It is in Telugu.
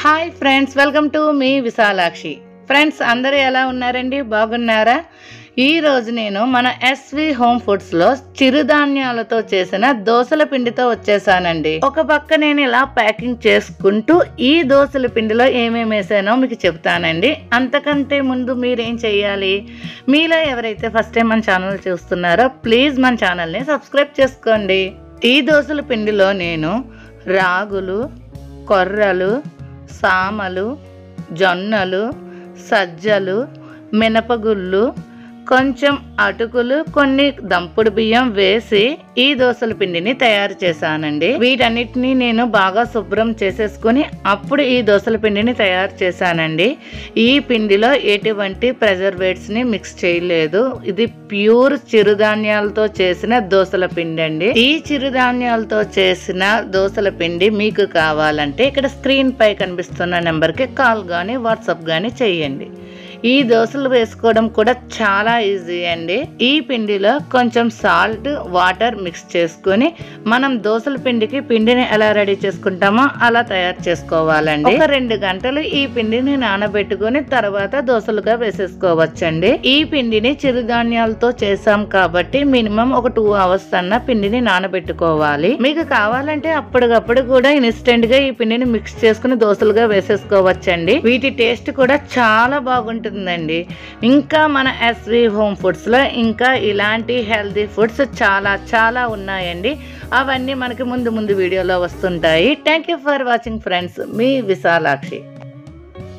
హాయ్ ఫ్రెండ్స్, వెల్కమ్ టు మీ విశాలాక్షి. ఫ్రెండ్స్ అందరూ ఎలా ఉన్నారండి? బాగున్నారా? ఈరోజు నేను మన ఎస్వి హోమ్ ఫుడ్స్లో చిరుధాన్యాలతో చేసిన దోసల పిండితో వచ్చేసానండి. ఒక పక్క నేను ఇలా ప్యాకింగ్ చేసుకుంటూ ఈ దోసల పిండిలో ఏమేమి వేసానో మీకు చెప్తానండి. అంతకంటే ముందు మీరేం చేయాలి? మీలో ఎవరైతే ఫస్ట్ టైం మన ఛానల్ చూస్తున్నారో ప్లీజ్ మన ఛానల్ని సబ్స్క్రైబ్ చేసుకోండి. ఈ దోసల పిండిలో నేను రాగులు, కొర్రలు, సామలు, జొన్నలు, సజ్జలు, మినపగుళ్ళు, కొంచెం అటుకులు, కొన్ని దంపుడు బియ్యం వేసి ఈ దోసల పిండిని తయారు చేశానండి. వీటన్నిటిని నేను బాగా శుభ్రం చేసేసుకుని అప్పుడు ఈ దోసల పిండిని తయారు చేశానండి. ఈ పిండిలో ఎటువంటి ప్రిజర్వేటివ్స్ ని మిక్స్ చేయలేదు. ఇది ప్యూర్ చిరుధాన్యాలతో చేసిన దోసల పిండి అండి. ఈ చిరుధాన్యాలతో చేసిన దోసల పిండి మీకు కావాలంటే ఇక్కడ స్క్రీన్ పై కనిపిస్తున్న నెంబర్ కి కాల్ గానీ వాట్సాప్ గానీ చేయండి. ఈ దోసలు వేసుకోవడం కూడా చాలా ఈజీ అండి. ఈ పిండిలో కొంచెం సాల్ట్, వాటర్ మిక్స్ చేసుకొని మనం దోసల పిండిని ఎలా రెడీ చేసుకుంటామో అలా తయారు చేసుకోవాలండి. ఒక 2 గంటలు ఈ పిండిని నానబెట్టుకొని తర్వాత దోసలుగా వేసేసుకోవచ్చండి. ఈ పిండిని చిరుధాన్యాలతో చేసాం కాబట్టి మినిమం ఒక 2 అవర్స్ అన్న పిండిని నానబెట్టుకోవాలి. మీకు కావాలంటే అప్పటికప్పుడు కూడా ఇన్స్టెంట్ గా ఈ పిండిని మిక్స్ చేసుకుని దోసలుగా వేసేసుకోవచ్చండి. వీటి టేస్ట్ కూడా చాలా బాగుంటుంది. ఇంకా మన ఎస్వి హోమ్ ఫుడ్స్ లో ఇంకా ఇలాంటి హెల్తీ ఫుడ్స్ చాలా ఉన్నాయండి. అవన్నీ మనకి ముందు వీడియోలో వస్తుంటాయి. Thank you for watching friends. మీ విశాలాక్షి.